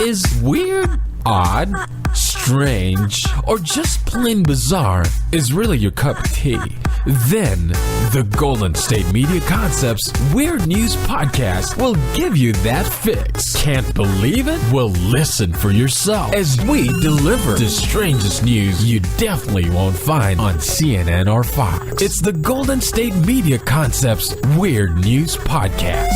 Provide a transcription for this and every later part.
Is weird, odd, strange, or just plain bizarre is really your cup of tea? Then, the Golden State Media Concepts Weird News Podcast will give you that fix. Can't believe it? Well, listen for yourself as we deliver the strangest news you definitely won't find on CNN or Fox. It's the Golden State Media Concepts Weird News Podcast.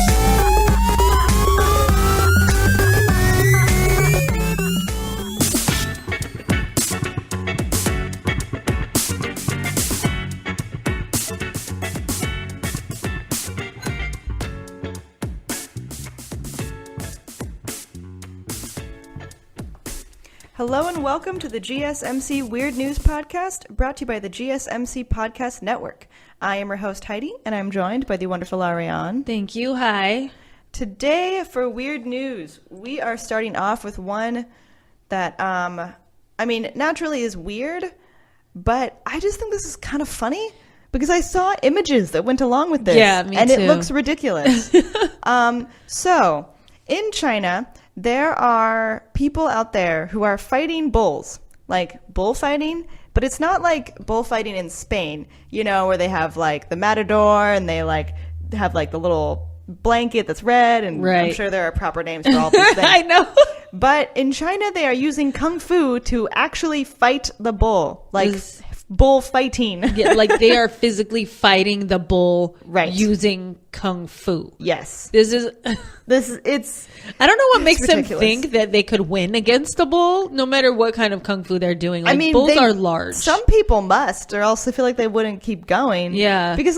Hello and welcome to the GSMC Weird News Podcast, brought to you by the GSMC Podcast Network. I am your host, Heidi, and I'm joined by the wonderful Arianne. Thank you. Hi. Today, for Weird News, we are starting off with one that, naturally is weird, but I just think this is kind of funny because I saw images that went along with this. Yeah, me and too. It looks ridiculous. So, in China, there are people out there who are fighting bulls, like bullfighting, but it's not like bullfighting in Spain, you know, where they have like the matador and they like have like the little blanket that's red, and right. I'm sure there are proper names for all these things. I know. But in China, they are using kung fu to actually fight the bull, like bullfighting. Yeah, like they are physically fighting the bull, right, using kung fu. Yes. It's I don't know what makes ridiculous. them think that they could win against a bull, no matter what kind of kung fu they're doing. Like, bulls are large. Some people must, or else I feel like they wouldn't keep going. Yeah. Because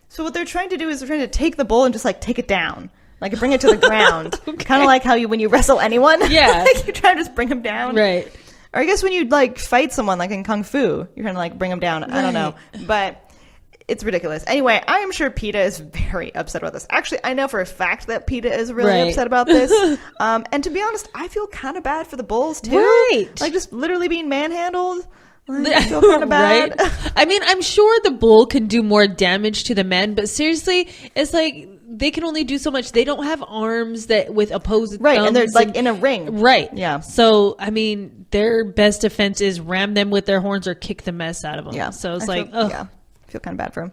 so what they're trying to do is they're trying to take the bull and just take it down. Like bring it to the ground. Okay. Kind of like how when you wrestle anyone. Yeah. Like you try to just bring them down. Right. Or I guess when you fight someone like in kung fu, you're trying to bring them down. Right. I don't know. But it's ridiculous. Anyway, I am sure PETA is very upset about this. Actually, I know for a fact that PETA is really upset about this. And to be honest, I feel kind of bad for the bulls too. Right. Like just literally being manhandled. I feel kind of bad. Right? I mean, I'm sure the bull can do more damage to the men, but seriously, it's like they can only do so much. They don't have arms that with opposing right, thumbs, and they're in a ring. Right. Yeah. So, I mean, their best defense is ram them with their horns or kick the mess out of them. Yeah. So it's I feel kind of bad for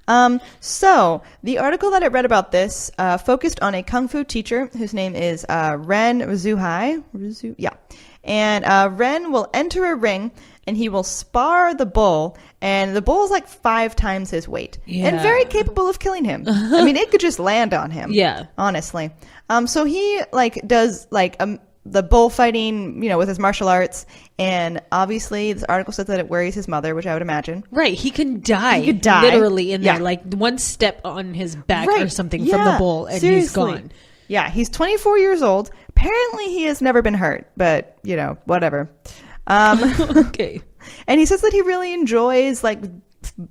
him. So the article that I read about this focused on a kung fu teacher whose name is Ren Zhuhai. Yeah. And Ren will enter a ring and he will spar the bull, and the bull is 5 times his weight, and very capable of killing him. I mean, it could just land on him. Yeah, honestly. So he does the bullfighting, with his martial arts, and obviously this article says that it worries his mother, which I would imagine. Right, he could die literally in there, one step on his back or something from the bull, and he's gone. Yeah, he's 24 years old. Apparently, he has never been hurt, but whatever. Okay. And he says that he really enjoys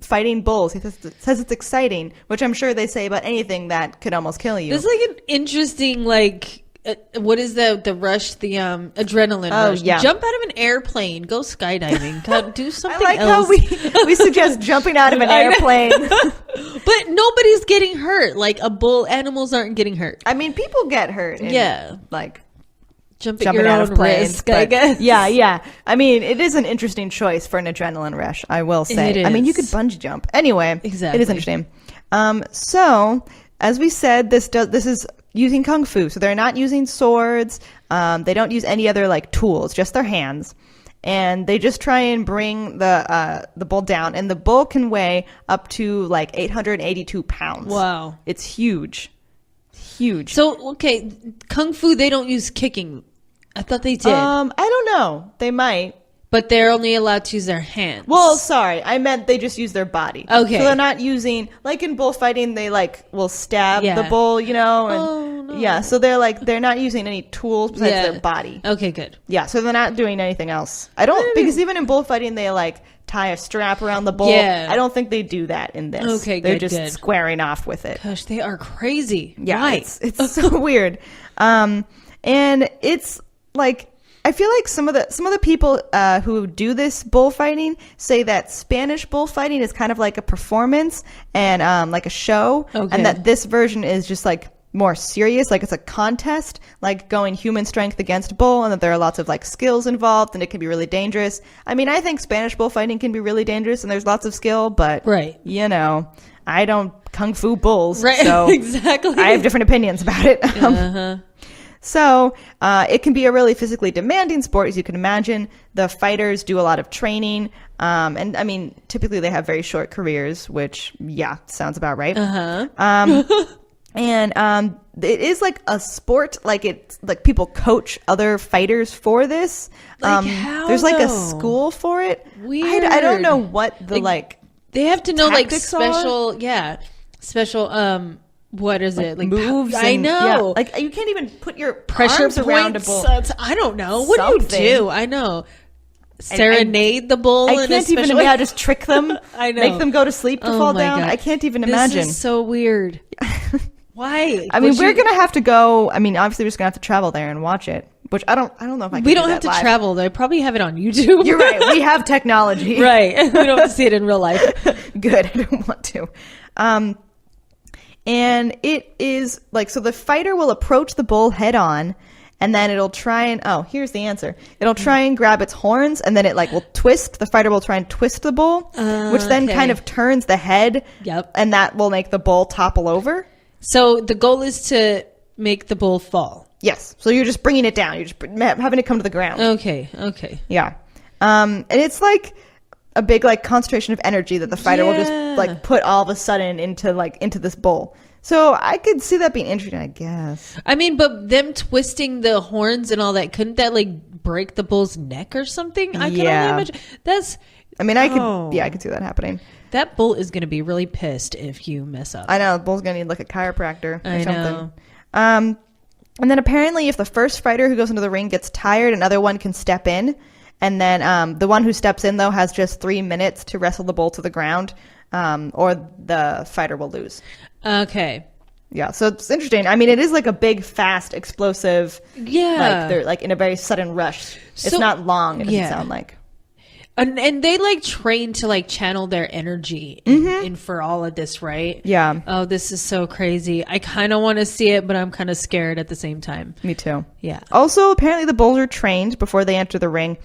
fighting bulls. He says it's exciting, which I'm sure they say about anything that could almost kill you. It's an interesting what is the rush, the adrenaline rush? Yeah. Jump out of an airplane, go skydiving, do something I like else. How we suggest jumping out of an airplane. But nobody's getting hurt. Like a bull, animals aren't getting hurt. I mean, people get hurt. Jumping out of planes, risk, I guess. Yeah. I mean, it is an interesting choice for an adrenaline rush, I will say. It is. I mean, you could bungee jump. Anyway, exactly. It is interesting. So, as we said, this is using kung fu. So they're not using swords. They don't use any other tools, just their hands. And they just try and bring the bull down. And the bull can weigh up to 882 pounds. Wow. It's huge. Huge. So, okay, kung fu, they don't use kicking. I thought they did. I don't know. They might. But they're only allowed to use their hands. Well, sorry. I meant they just use their body. Okay. So they're not using, in bullfighting, they will stab the bull, And, no. Yeah. So they're not using any tools besides their body. Okay, good. Yeah. So they're not doing anything else. Because even in bullfighting, they tie a strap around the bull. Yeah. I don't think they do that in this. Okay, They're good, just squaring off with it. Gosh, they are crazy. Yeah. Why? It's so weird. And it's I feel like some of the people who do this bullfighting say that Spanish bullfighting is kind of like a performance and like a show, and that this version is just more serious, like it's a contest, like going human strength against bull, and that there are lots of like skills involved, and it can be really dangerous. I mean, I think Spanish bullfighting can be really dangerous, and there's lots of skill, but Right. you know, I don't kung fu bulls, Right. so Exactly. I have different opinions about it. So it can be a really physically demanding sport, as you can imagine. The fighters do a lot of training, and I mean, typically they have very short careers, which sounds about right. And it is like a sport, like it's like people coach other fighters for this. Like how, there's like a though? school for it. Weird. I don't know what the like They have to know like tactics special what is it like moves. I and- know. yeah, like you can't even put your pressure arms around a points. bull. I don't know. What Something. do you do? I know. Serenade the bull. I in can't a even special way. just trick them. I know. Make them go to sleep to Oh fall my down. God. I can't even This imagine. is so weird. Why? I mean, we're gonna have to go. I mean, obviously, we're just gonna have to travel there and watch it. Which I don't know if I can. We do don't that have to live. travel. They probably have it on YouTube. You're right. We have technology. Right. We don't have to see it in real life. Good. I don't want to. And it is like, so the fighter will approach the bull head on, and then it'll try and, here's the answer. It'll try and grab its horns, and then it like will twist. The fighter will try and twist the bull, which then okay. kind of turns the head. Yep. And that will make the bull topple over. So the goal is to make the bull fall. Yes. So you're just bringing it down. You're just having it come to the ground. Okay. Yeah. And it's like a big like concentration of energy that the fighter will just like put all of a sudden into this bowl. So I could see that being interesting, I guess. I mean, but them twisting the horns and all that, couldn't that like break the bull's neck or something? I can only imagine. I mean, I could see that happening. That bull is going to be really pissed if you mess up. I know, the bull's gonna need like a chiropractor or I something. know. And then apparently if the first fighter who goes into the ring gets tired, another one can step in. And then the one who steps in, though, has just 3 minutes to wrestle the bull to the ground, or the fighter will lose. Okay. Yeah, so it's interesting. I mean, it is like a big, fast, explosive, Yeah. like they're like in a very sudden rush. It's So- not long, it doesn't yeah. sound like. And they like train to like channel their energy in for all of this, right? Yeah. Oh, this is so crazy. I kind of want to see it, but I'm kind of scared at the same time. Me too. Yeah. Also, apparently the bulls are trained before they enter the ring.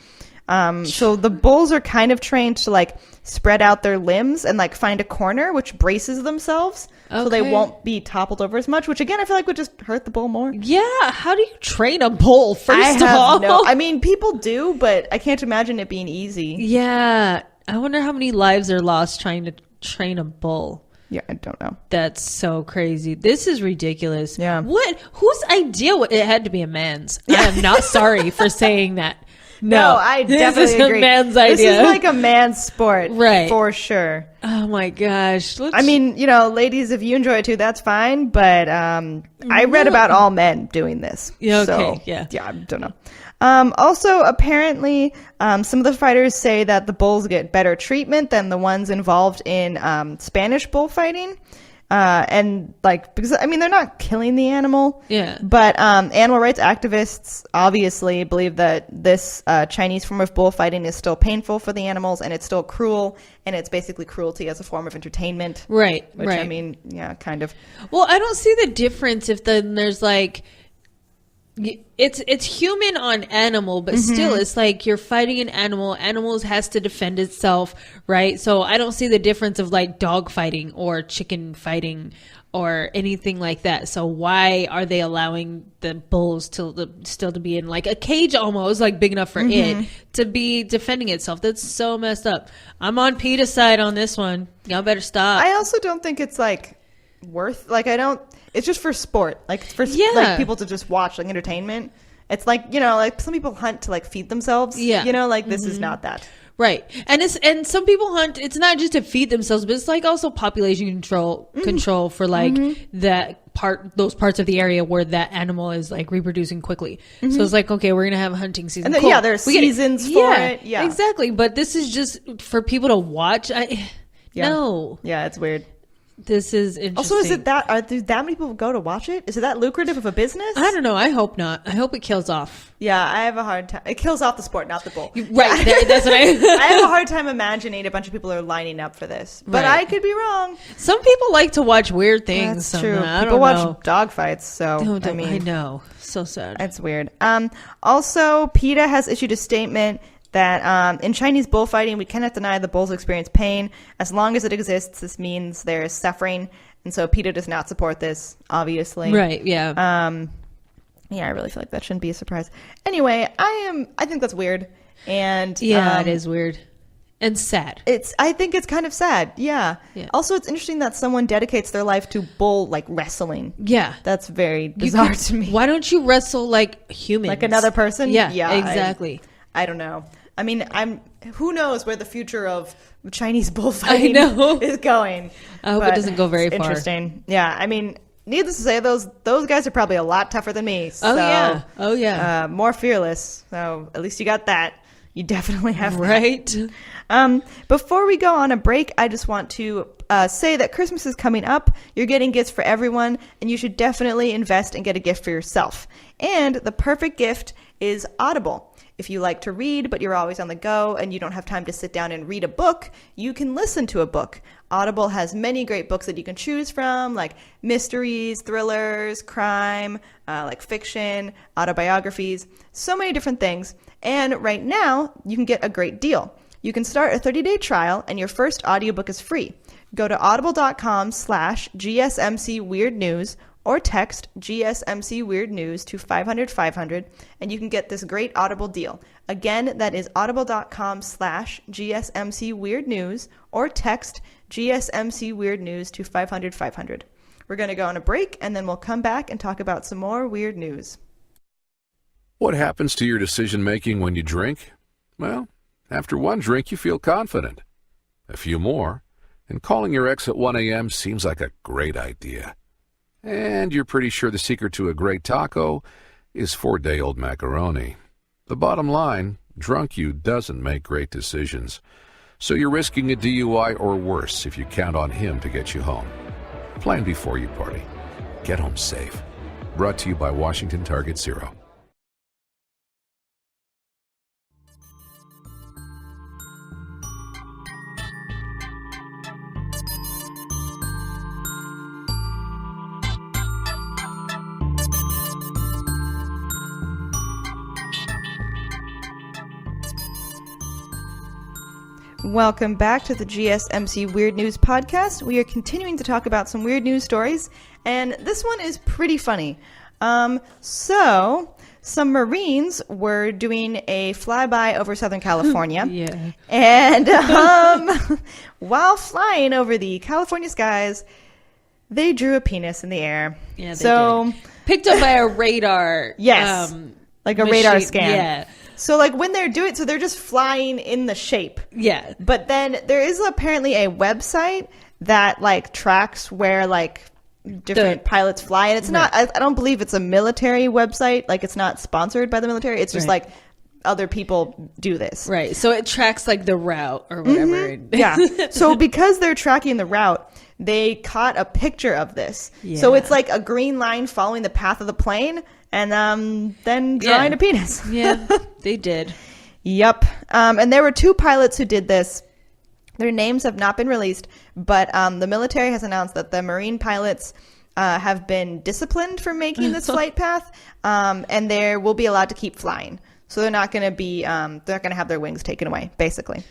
So the bulls are kind of trained to like spread out their limbs and like find a corner which braces themselves so they Okay. won't be toppled over as much, which again I feel like would just hurt the bull more. Yeah. How do you train a bull, first of all? I mean, people do, but I can't imagine it being easy. Yeah. I wonder how many lives are lost trying to train a bull. Yeah, I don't know. That's so crazy. This is ridiculous. Yeah. Whose idea? It had to be a man's. I am not sorry for saying that. No, I this definitely is agree. a man's idea. This is like a man's sport, Right. For sure. Oh my gosh. I mean, ladies, if you enjoy it too, that's fine. But I read about all men doing this. Yeah, so, okay, yeah. I don't know. Also, apparently, some of the fighters say that the bulls get better treatment than the ones involved in Spanish bullfighting. And like, because I mean, they're not killing the animal. Yeah. But animal rights activists obviously believe that this Chinese form of bullfighting is still painful for the animals, and it's still cruel, and it's basically cruelty as a form of entertainment. Right. Which right. I mean, yeah, kind of. Well, I don't see the difference if then there's like it's human on animal, but still it's like you're fighting an animal. Animals has to defend itself, right? So I don't see the difference of like dog fighting or chicken fighting or anything like that. So why are they allowing the bulls still to be in like a cage almost, like big enough for it to be defending itself? That's so messed up. I'm on PETA's side on this one. Y'all better stop. I also don't think it's like worth, like, it's just for sport, like for Yeah. people to just watch, like entertainment. It's like, like some people hunt to like feed themselves. Yeah. Like this is not that. Right. And some people hunt, it's not just to feed themselves, but it's like also population control for like those parts of the area where that animal is like reproducing quickly. So it's like, okay, we're going to have a hunting season. And then, Cool. there's We get it. seasons for it. Yeah. Exactly. But this is just for people to watch. No. Yeah, it's weird. This is interesting. Also, is it that do that many people go to watch it? Is it that lucrative of a business? I don't know. I hope not. I hope it kills off. Yeah, I have a hard time. It kills off the sport, not the bull. Right. That's what I have a hard time imagining a bunch of people are lining up for this. But Right. I could be wrong. Some people like to watch weird things. That's true. I People don't watch know. dog fights, so I mean, I know. So sad. it's weird. Also, PETA has issued a statement that in Chinese bullfighting, we cannot deny the bulls experience pain. As long as it exists, this means there is suffering. And so PETA does not support this, obviously. Right, yeah. Yeah, I really feel like that shouldn't be a surprise. Anyway, I think that's weird. And Yeah, it is weird. And sad. I think it's kind of sad. Yeah. Yeah. Also, it's interesting that someone dedicates their life to bull like wrestling. Yeah. That's very bizarre to me. Why don't you wrestle like humans? Like another person? Yeah, Yeah, exactly. I don't know. I mean, who knows where the future of Chinese bullfighting is going. I hope it doesn't go very far. Interesting. Yeah. I mean, needless to say, those guys are probably a lot tougher than me. Oh, So, yeah. Oh, yeah. More fearless. So at least you got that. You definitely have that. Right? Before we go on a break, I just want to say that Christmas is coming up. You're getting gifts for everyone, and you should definitely invest and get a gift for yourself. And the perfect gift is Audible. If you like to read, but you're always on the go and you don't have time to sit down and read a book, you can listen to a book. Audible has many great books that you can choose from, like mysteries, thrillers, crime, like fiction, autobiographies, so many different things. And right now, you can get a great deal. You can start a 30-day trial and your first audiobook is free. Go to audible.com/GSMC Weird News or text GSMC Weird News to 500-500 and you can get this great Audible deal. Again, that is audible.com/GSMC Weird News or text GSMC Weird News to 500-500. We're going to go on a break and then we'll come back and talk about some more weird news. What happens to your decision-making when you drink? Well, after one drink, you feel confident. A few more, and calling your ex at 1 a.m. seems like a great idea. And you're pretty sure the secret to a great taco is 4-day-old macaroni. The bottom line, drunk you doesn't make great decisions. So you're risking a DUI or worse if you count on him to get you home. Plan before you party. Get home safe. Brought to you by Washington Target Zero. Welcome back to the GSMC Weird News Podcast. We are continuing to talk about some weird news stories, and this one is pretty funny. So, some Marines were doing a flyby over Southern California. Yeah. And while flying over the California skies, they drew a penis in the air. Yeah, they did. Picked up by a radar. Yes. Like a machine. radar scan. Yeah. So, like, when they're doing, so they're just flying in the shape. Yeah. But then there is apparently a website that, like, tracks where, like, different pilots fly. And it's not, I don't believe it's a military website. Like, it's not sponsored by the military. It's just, like, other people do this. Right. So it tracks, like, the route or whatever. Mm-hmm. Yeah. So because they're tracking the route, they caught a picture of this. Yeah. So it's like a green line following the path of the plane. And then drawing a penis. Yeah, they did. Yep. And there were 2 pilots who did this. Their names have not been released, but the military has announced that the Marine pilots have been disciplined for making this flight path, and they will be allowed to keep flying. So they're not going to be, they're not going to have their wings taken away, basically.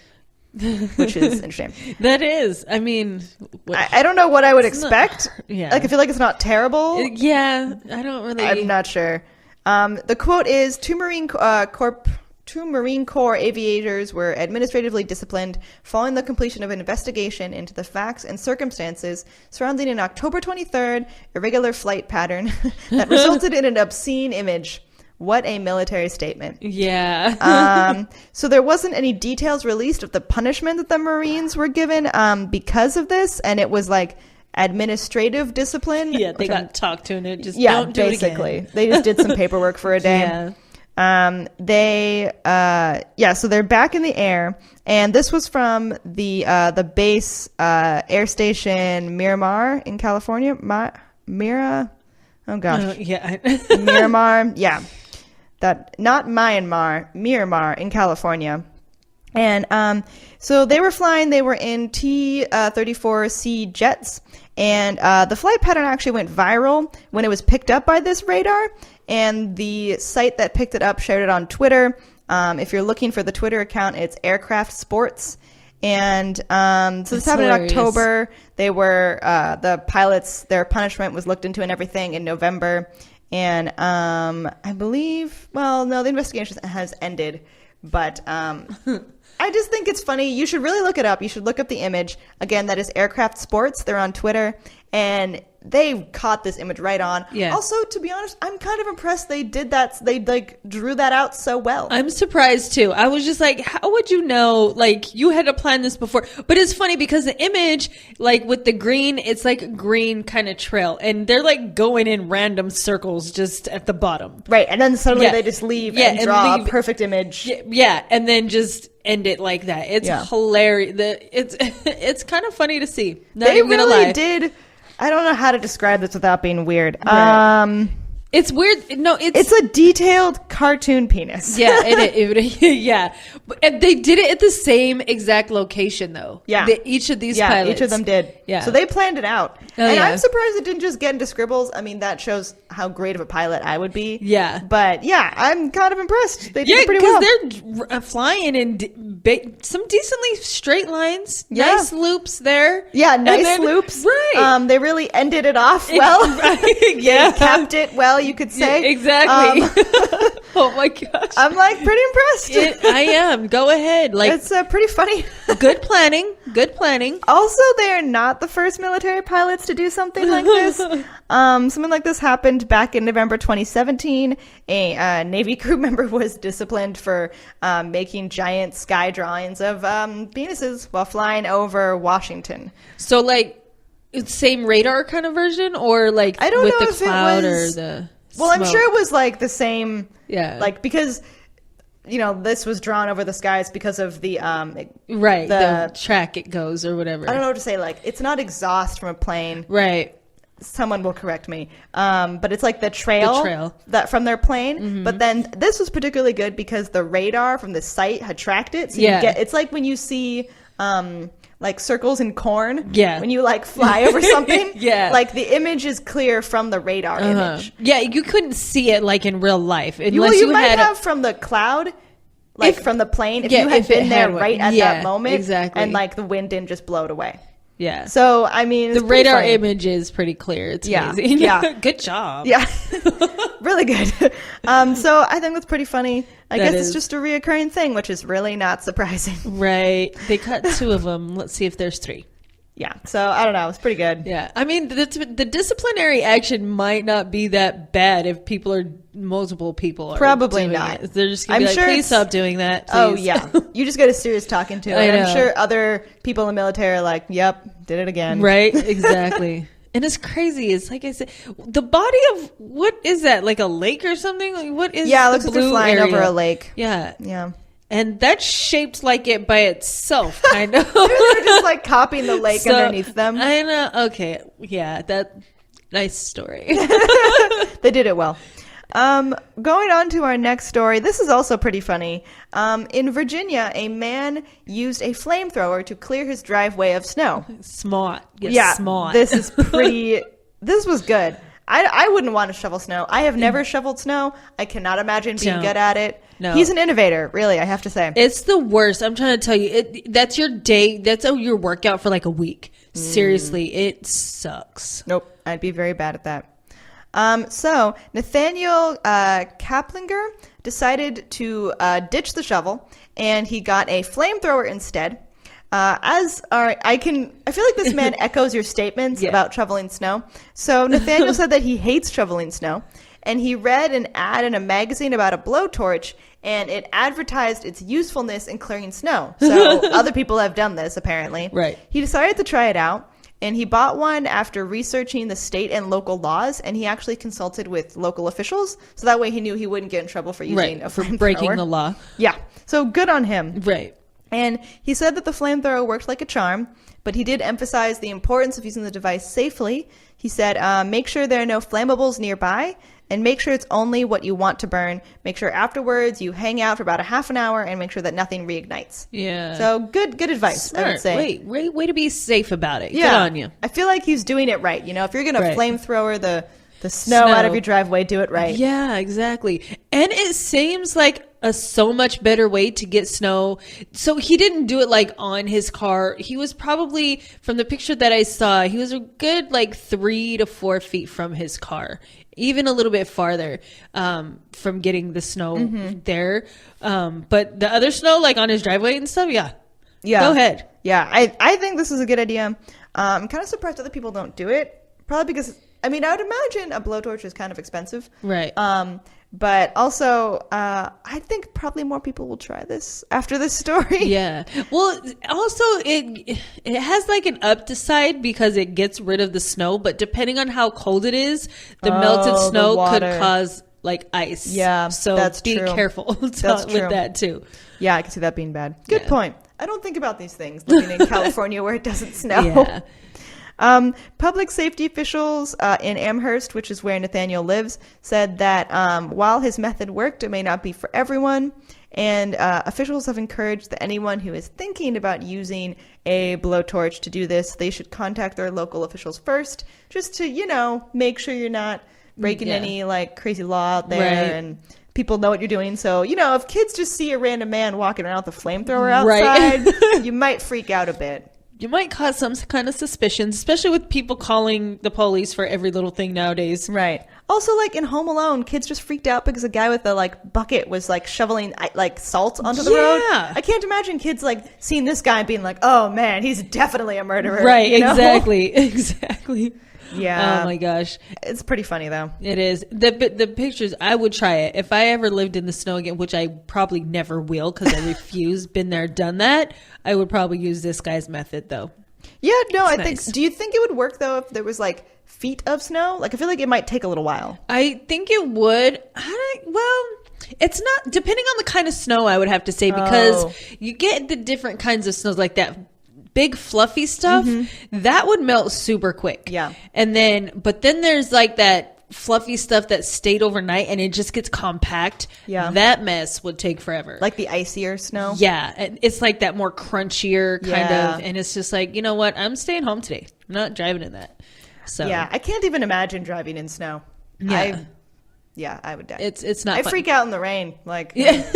Which is interesting. That is. I mean, I don't know what I would expect. Yeah. Like, I feel like it's not terrible. Yeah, I don't really. I'm not sure. The quote is, two Marine Corps aviators were administratively disciplined following the completion of an investigation into the facts and circumstances surrounding an October 23rd irregular flight pattern that resulted in an obscene image. What a military statement. Yeah. So there wasn't any details released of the punishment that the Marines were given because of this, and it was like administrative discipline. Yeah, they got talked to and it just yeah, don't do basically. it again. They just did some paperwork for a day. Yeah. So they're back in the air, and this was from the base air station Miramar in California. Miramar, yeah, that not Myanmar, Miramar in California. And so they were flying. They were in T-34C jets, and the flight pattern actually went viral when it was picked up by this radar. And the site that picked it up shared it on Twitter. If you're looking for the Twitter account, it's Aircraft Sports. And so this happened in October. They were the pilots. Their punishment was looked into and everything in November. And I believe, the investigation has ended. But I just think it's funny. You should really look it up. You should look up the image. Again, that is Aircraft Sports. They're on Twitter. And they caught this image right on. Yeah. Also, to be honest, I'm kind of impressed they did that. They drew that out so well. I'm surprised too. I was just like, how would you know? Like, you had to plan this before. But it's funny because the image, like with the green, it's like a green kind of trail, and they're like going in random circles just at the bottom. Right, and then suddenly they just leave and draw a perfect image. Yeah, and then just end it like that. It's hilarious. It's kind of funny to see. Not they even gonna really lie. did. I don't know how to describe this without being weird. Right. It's weird. No, it's a detailed cartoon penis. Yeah, yeah. And they did it at the same exact location, though. Yeah. Each of these pilots. Each of them did. Yeah. So they planned it out. I'm surprised it didn't just get into scribbles. I mean, that shows how great of a pilot I would be. Yeah. But yeah, I'm kind of impressed. They did it pretty well. Yeah, because they're flying in some decently straight lines. Yeah. Nice loops there. Yeah, nice loops. Right. They really ended it off well. Yeah. They capped it well, you could say. Yeah, exactly. Oh my gosh. I'm like pretty impressed. I am. Go ahead. Like, it's pretty funny. Good planning. Good planning. Also, they are not the first military pilots to do something like this. Something like this happened back in November 2017. A Navy crew member was disciplined for making giant sky drawings of penises while flying over Washington. So, like, same radar kind of version, or like I don't with know the if cloud it was, or the well, smoke? I'm sure it was like the same. Yeah. Like, because this was drawn over the skies because of the the track it goes or whatever. I don't know what to say. Like, it's not exhaust from a plane. Right. Someone will correct me. But it's like the trail that from their plane. Mm-hmm. But then this was particularly good because the radar from the site had tracked it. So it's like when you see like circles in corn. Yeah. When you like fly over something. Yeah. Like the image is clear from the radar image. Yeah, you couldn't see it like in real life unless you might have from the cloud. Like from the plane, if you had been there right at that moment, exactly, and like the wind didn't just blow it away. Yeah. So I mean, the radar image is pretty clear. It's amazing. Yeah. Good job. Yeah. Really good. So I think that's pretty funny. I guess it's just a reoccurring thing, which is really not surprising. Right. They cut 2 of them. Let's see if there's 3. Yeah. So I don't know. It's pretty good. Yeah. I mean, the disciplinary action might not be that bad if multiple people are probably doing not. It. They're just going to be like, please stop doing that. Please. Oh, yeah. You just get a serious talking to. And I'm sure other people in the military are like, yep, did it again. Right. Exactly. And it's crazy. It's like I said, the body of, what is that? Like a lake or something? Like, what is it looks like they're flying over a lake. Yeah. Yeah. And that's shaped like it by itself, kind of. They're just like copying the lake underneath them. I know. Okay. Yeah. Nice story. They did it well. Going on to our next story. This is also pretty funny. In Virginia, a man used a flamethrower to clear his driveway of snow. Smart. Yeah. Smart. This was good. I wouldn't want to shovel snow. I have never shoveled snow. I cannot imagine being good at it. No. He's an innovator, really, I have to say. It's the worst. I'm trying to tell you. That's your day. That's your workout for like a week. Seriously, it sucks. Nope. I'd be very bad at that. So Nathaniel Kaplinger decided to ditch the shovel, and he got a flamethrower instead. I feel like this man echoes your statements about shoveling snow. So Nathaniel said that he hates shoveling snow, and he read an ad in a magazine about a blowtorch, and it advertised its usefulness in clearing snow. So other people have done this, apparently. Right. He decided to try it out, And he bought one after researching the state and local laws, and he actually consulted with local officials, so that way he knew he wouldn't get in trouble for using a flamethrower. Breaking the law. Yeah, so good on him. Right. And he said that the flamethrower worked like a charm, but he did emphasize the importance of using the device safely. He said, make sure there are no flammables nearby, and make sure it's only what you want to burn. Make sure afterwards you hang out for about a half an hour and make sure that nothing reignites. Yeah. So good advice, Smart. I would say. Way to be safe about it. Yeah. Good on you. I feel like he's doing it right. You know, if you're going to Right. flamethrower the snow out of your driveway, do it right. Yeah, exactly. And it seems like a so much better way to get snow. So he didn't do it like on his car. He was probably, from the picture that I saw, he was a good like 3 to 4 feet from his car, even a little bit farther from getting the snow there. But the other snow, like on his driveway and stuff, yeah. Go ahead. Yeah, I think this is a good idea. I'm kind of surprised other people don't do it. Probably because, I mean, I would imagine a blowtorch is kind of expensive. Right. But also, I think probably more people will try this after this story. Yeah. Well, also it has like an upside because it gets rid of the snow, but depending on how cold it is, the melted snow could cause like ice. Yeah, so that's be true. careful with that too. Yeah, I can see that being bad. Good Yeah. point. I don't think about these things living in California where it doesn't snow. Yeah. Public safety officials in Amherst, which is where Nathaniel lives, said that while his method worked, it may not be for everyone. And officials have encouraged that anyone who is thinking about using a blowtorch to do this, they should contact their local officials first, just to, you know, make sure you're not breaking any like crazy law out there and people know what you're doing. So, you know, if kids just see a random man walking around with a flamethrower outside, you might freak out a bit. You might cause some kind of suspicion, especially with people calling the police for every little thing nowadays. Right. Also, like in Home Alone, kids just freaked out because a guy with a like bucket was like shoveling like salt onto the road. I can't imagine kids like seeing this guy and being like, "Oh man, he's definitely a murderer." Right. You know? Exactly. Yeah. Oh my gosh. It's pretty funny though. It is. The pictures, I would try it. If I ever lived in the snow again, which I probably never will because I refuse, been there, done that, I would probably use this guy's method though. Yeah, no, It's I nice. think, do you think it would work though if there was like feet of snow? Like I feel like it might take a little while. I think it would. Well, it's not, depending on the kind of snow, I would have to say, because you get the different kinds of snows like that. Big fluffy stuff that would melt super quick. Yeah. And then, but then there's like that fluffy stuff that stayed overnight and it just gets compact. Yeah. That mess would take forever. Like the icier snow. Yeah. And it's like that more crunchier kind of, and it's just like, you know what? I'm staying home today. I'm not driving in that. So Yeah, I can't even imagine driving in snow. I would die. it's not I fun. freak out in the rain. Like, Yeah. And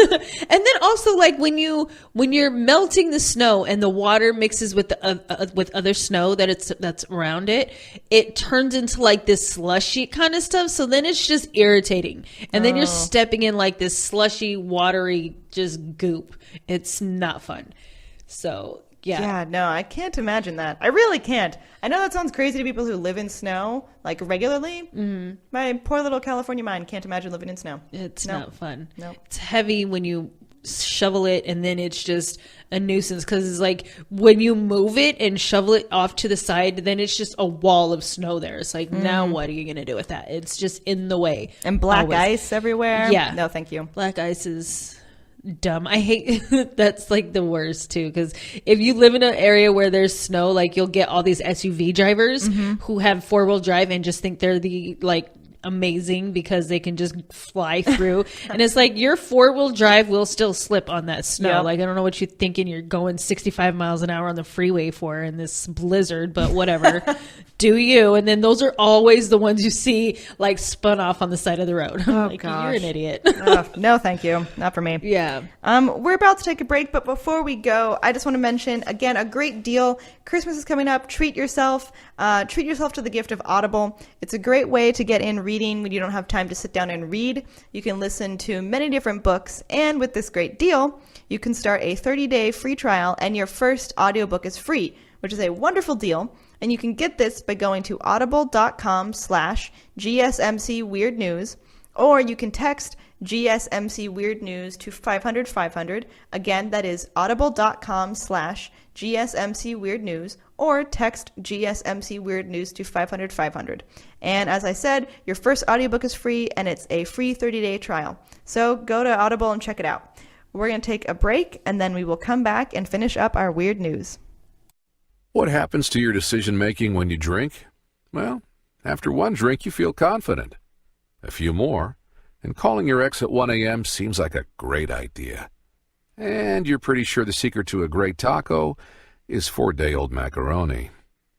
then also like when you're melting the snow and the water mixes with the with other snow that's around it, it turns into like this slushy kind of stuff. So then it's just irritating. And then you're stepping in like this slushy, watery just goop. It's not fun. So Yeah, no, I can't imagine that. I really can't. I know that sounds crazy to people who live in snow, like regularly. Mm-hmm. My poor little California mind can't imagine living in snow. It's No. not fun. No. It's heavy when you shovel it, and then it's just a nuisance because it's like when you move it and shovel it off to the side, then it's just a wall of snow there. It's like, now what are you going to do with that? It's just in the way. And black Always. ice everywhere. Yeah. No, thank you. Black ice is dumb. I hate that's like the worst too, because if you live in an area where there's snow, like you'll get all these SUV drivers who have 4-wheel drive and just think they're the like amazing because they can just fly through. And it's like your 4-wheel drive will still slip on that snow. Yep. Like I don't know what you're thinking you're going 65 miles an hour on the freeway for in this blizzard, but whatever. Do you? And then those are always the ones you see like spun off on the side of the road. I'm like, gosh. you're an idiot. No, thank you. Not for me. Yeah. We're about to take a break, but before we go, I just want to mention again a great deal. Christmas is coming up. Treat yourself. Treat yourself to the gift of Audible. It's a great way to get in reading when you don't have time to sit down and read. You can listen to many different books, and with this great deal, you can start a 30-day free trial, and your first audiobook is free, which is a wonderful deal. And you can get this by going to audible.com/GSMC Weird News, or you can text GSMC Weird News to 500 500. Again, that is audible.com/GSMC Weird News, or text GSMC Weird News to 500 500. And as I said, your first audiobook is free, and it's a free 30-day trial. So go to Audible and check it out. We're going to take a break, and then we will come back and finish up our weird news. What happens to your decision-making when you drink? Well, after one drink, you feel confident. A few more, and calling your ex at 1 a.m. seems like a great idea. And you're pretty sure the secret to a great taco is 4-day-old macaroni.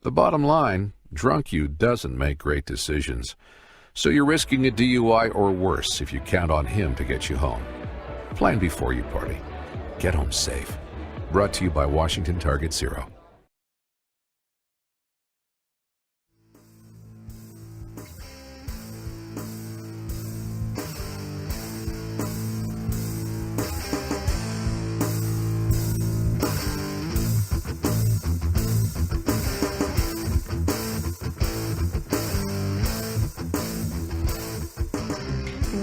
The bottom line, drunk you doesn't make great decisions. So you're risking a DUI or worse if you count on him to get you home. Plan before you party. Get home safe. Brought to you by Washington Target Zero.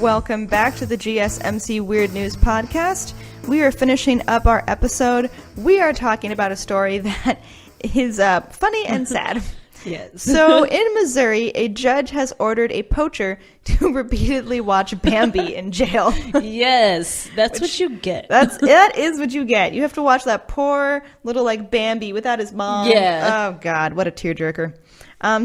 Welcome back to the GSMC Weird News Podcast. We are finishing up our episode. We are talking about a story that is funny and sad. Yes. So in Missouri, a judge has ordered a poacher to repeatedly watch Bambi in jail. Yes, that's what you get. That is what you get. You have to watch that poor little Bambi without his mom. Yeah. Oh God, what a tearjerker.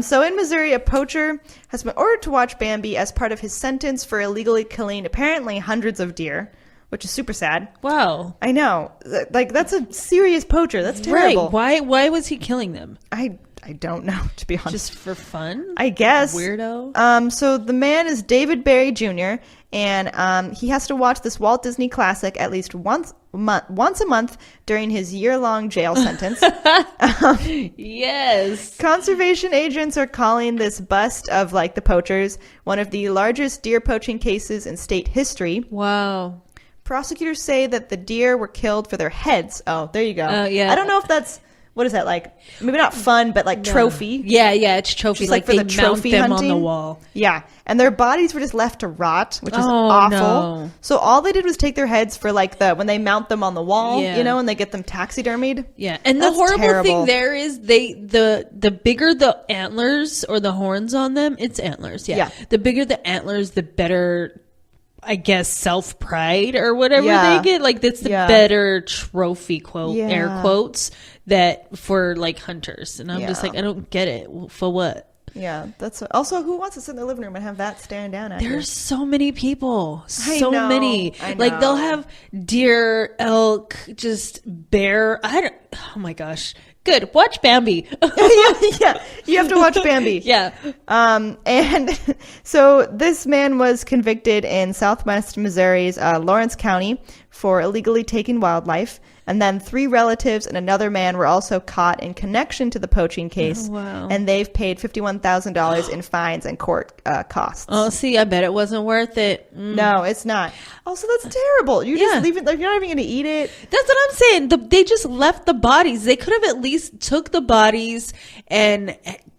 So in Missouri, a poacher has been ordered to watch Bambi as part of his sentence for illegally killing apparently hundreds of deer, which is super sad. Wow. I know. That's a serious poacher. That's terrible. Right. Why was he killing them? I don't know, to be honest. Just for fun? I guess. Weirdo. So the man is David Barry Jr., and he has to watch this Walt Disney classic at least once a month during his year-long jail sentence. Yes. Conservation agents are calling this bust of the poachers one of the largest deer poaching cases in state history. Wow. Prosecutors say that the deer were killed for their heads. Oh, there you go. Yeah. I don't know if that's, what is that like? Maybe not fun, but trophy. Yeah, it's trophy. Just for they the trophy mount them hunting on the wall. Yeah, and their bodies were just left to rot, which is awful. No. So all they did was take their heads for when they mount them on the wall, Yeah. and they get them taxidermied. Yeah, and That's the horrible terrible. thing there is the bigger the antlers or the horns on them, it's antlers. Yeah. The bigger the antlers, the better, I guess, self pride or whatever they get. That's the better trophy air quotes that for hunters. And I'm just I don't get it. For what? Yeah, that's also, who wants to sit in their living room and have that staring down at you? There's so many people, I know. many. They'll have deer, elk, just bear. Oh my gosh. Good. Watch Bambi. Yeah, you have to watch Bambi. Yeah. And so this man was convicted in southwest Missouri's Lawrence County for illegally taking wildlife. And then 3 relatives and another man were also caught in connection to the poaching case. Oh, wow. And they've paid $51,000 in fines and court costs. Oh, see, I bet it wasn't worth it. No, it's not. Also, that's terrible. You just leave it, you're not even going to eat it. That's what I'm saying. They just left the bodies. They could have at least took the bodies and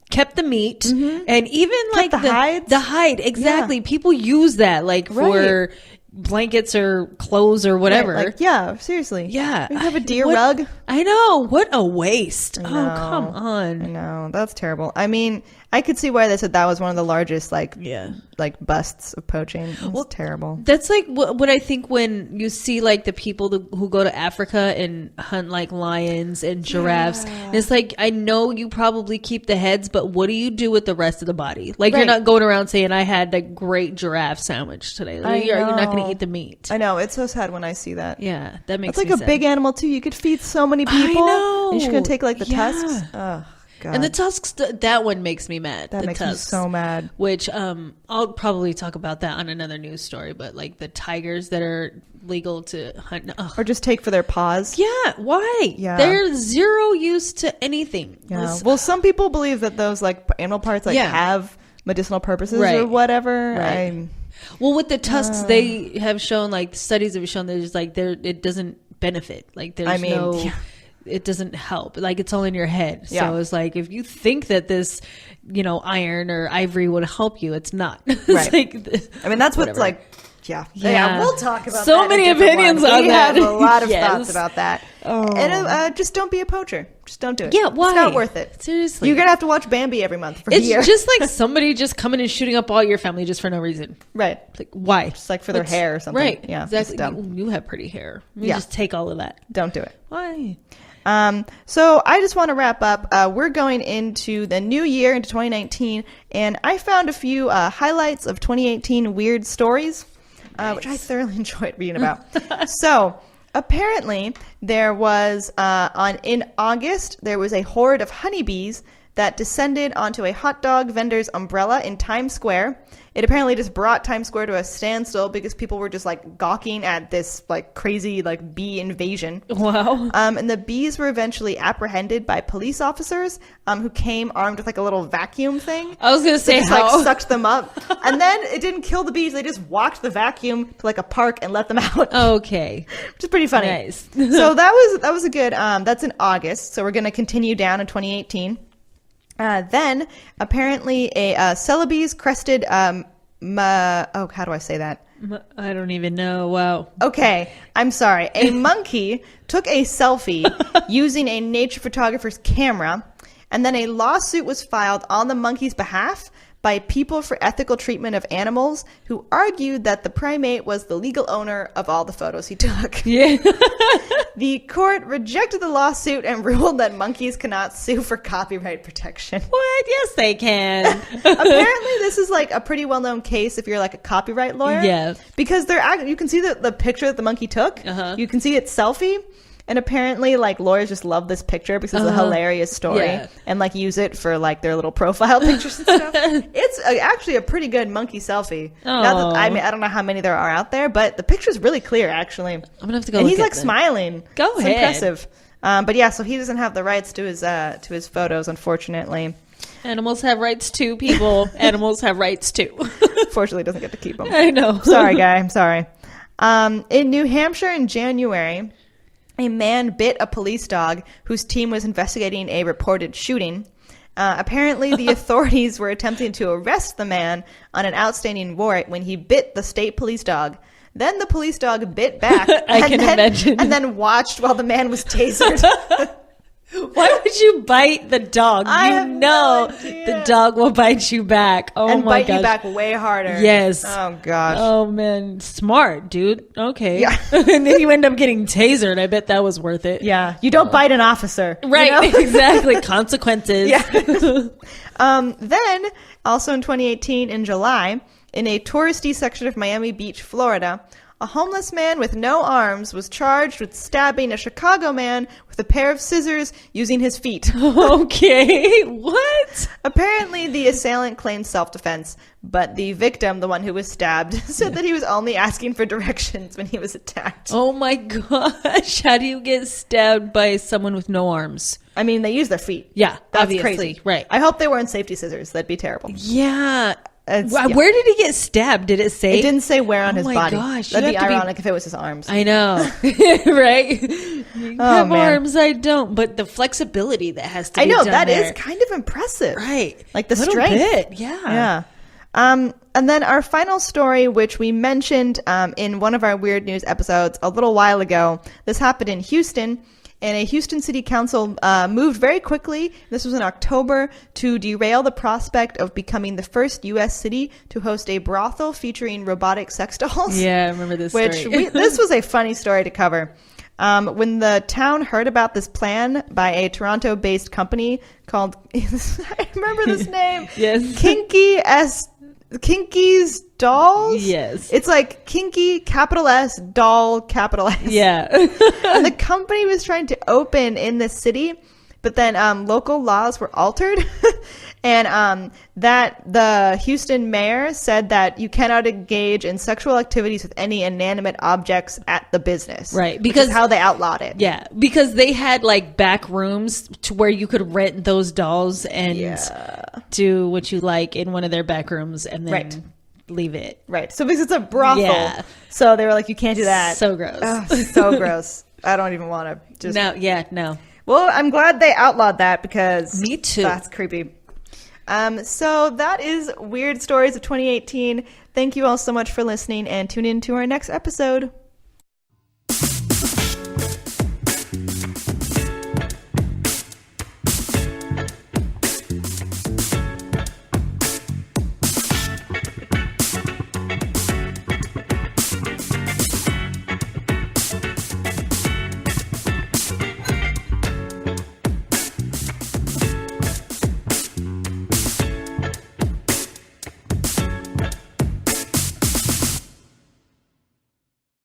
kept the meat and even Kept the hides? The hide, exactly. Yeah. People use that for blankets or clothes or whatever. Right, seriously. Yeah. You have a deer rug. I know. What a waste. Oh, know. come on. No, that's terrible. I mean, I could see why they said that was one of the largest, busts of poaching. It's terrible. That's what I think when you see the people who go to Africa and hunt lions and giraffes. And it's I know you probably keep the heads, but what do you do with the rest of the body? You're not going around saying I had a great giraffe sandwich today. You're not going to eat the meat. I know. It's so sad when I see that. Yeah, that makes It's me a sad. big animal too. You could feed so many people. I know. And you're just gonna take the Yeah. tusks. Oh God. And the tusks, that one makes me mad. That the makes tusks, me so mad. Which I'll probably talk about that on another news story. But the tigers that are legal to hunt, or just take for their paws. yeah, why? Yeah. They're zero use to anything. Yeah. Well, some people believe that those animal parts have medicinal purposes Right. or whatever. Right. Well, with the tusks, they have shown studies have shown there's it doesn't benefit. There's it doesn't help. It's all in your head. Yeah. So it's if you think that this, iron or ivory would help you, it's not. Right. I mean, that's whatever. what's Yeah, we'll talk about so that. many opinions on we that. We have a lot of Yes. thoughts about that. And just don't be a poacher. Just don't do it. Yeah, why? It's not worth it. Seriously. You're going to have to watch Bambi every month for a year. It's just like somebody just coming and shooting up all your family just for no reason. Right. Like, why? Just like for their hair or something. Right. Yeah. Exactly. It's dumb. You have pretty hair. You just take all of that. Don't do it. Why? So I just want to wrap up. We're going into the new year, into 2019, and I found a few highlights of 2018 weird stories, which I thoroughly enjoyed reading about. So apparently there was, in August, there was a horde of honeybees that descended onto a hot dog vendor's umbrella in Times Square. It apparently just brought Times Square to a standstill because people were just like gawking at this like crazy like bee invasion. Wow. And the bees were eventually apprehended by police officers who came armed with like a little vacuum thing. I was going to say Just how. like sucked them up. And then it didn't kill the bees. They just walked the vacuum to like a park and let them out. Okay. Which is pretty funny. Nice. So that was a good, that's in August. So we're going to continue down in 2018. Then apparently a Celebes crested, how do I say that? I don't even know. Wow. Okay, I'm sorry. A monkey took a selfie using a nature photographer's camera, and then a lawsuit was filed on the monkey's behalf by People for Ethical Treatment of Animals, who argued that the primate was the legal owner of all the photos he took. Yeah. The court rejected the lawsuit and ruled that monkeys cannot sue for copyright protection. What? Yes, they can. Apparently, this is like a pretty well-known case if you're like a copyright lawyer. Yeah. Because you can see the picture that the monkey took. Uh-huh. You can see its selfie. And apparently, like, lawyers just love this picture because it's a hilarious story. Yeah. And, like, use it for, like, their little profile pictures and stuff. It's actually a pretty good monkey selfie. Not that, I don't know how many there are out there, but the picture's really clear, actually. I'm going to have to go And look he's, at like, them. smiling. Go It's ahead. impressive. But, yeah, so he doesn't have the rights to his photos, unfortunately. Animals have rights too, people. Animals have rights too. Fortunately, doesn't get to keep them. I know. Sorry, guy. I'm sorry. In New Hampshire in January, a man bit a police dog whose team was investigating a reported shooting. Apparently, the authorities were attempting to arrest the man on an outstanding warrant when he bit the state police dog. Then the police dog bit back imagine. and then watched while the man was tasered. Why would you bite the dog? I You have know no idea. the dog will bite you back. Oh and my bite gosh. you back way harder. Yes. Oh, gosh. Oh man, smart dude. Okay. Yeah. And then you end up getting tasered. I bet that was worth it. Yeah. You don't bite an officer. you Right. know? Exactly. Consequences. Yeah. Then, also in 2018, in July, in a touristy section of Miami Beach, Florida, a homeless man with no arms was charged with stabbing a Chicago man with a pair of scissors using his feet. Okay. What? Apparently, the assailant claimed self-defense, but the victim, the one who was stabbed, said that he was only asking for directions when he was attacked. Oh my gosh. How do you get stabbed by someone with no arms? I mean, they use their feet. Yeah. That's obviously. crazy. Right. I hope they weren't safety scissors. That'd be terrible. Yeah. Yeah. Where did he get stabbed? Did it say? It didn't say where on Oh his my body. gosh, you That'd be have to be- ironic if it was his arms. I know. Right? You have man. arms, I don't. But the flexibility that has to I be know, done that is there. kind of impressive. Right. Like the Little strength. bit, yeah. Yeah. And then our final story, which we mentioned in one of our Weird News episodes a little while ago, this happened in Houston. And a Houston City Council moved very quickly, this was in October, to derail the prospect of becoming the first U.S. city to host a brothel featuring robotic sex dolls. Yeah, I remember this Which story. this was a funny story to cover. When the town heard about this plan by a Toronto-based company called, I remember this name. Yes. Kinky's Dolls? Yes. It's like Kinky, capital S, doll, capital S. Yeah. And the company was trying to open in this city, but then local laws were altered. And that the Houston mayor said that you cannot engage in sexual activities with any inanimate objects at the business. Right, Because because- how they outlawed it. Yeah, because they had like back rooms to where you could rent those dolls and do what you like in one of their back rooms and then Right. leave it. Right. So because it's a brothel. Yeah. So they were like, you can't do that. So gross. Ugh, so gross. I don't even want to just. No, yeah, no. Well, I'm glad they outlawed that because. Me too. That's creepy. So that is Weird Stories of 2018. Thank you all so much for listening, and tune in to our next episode.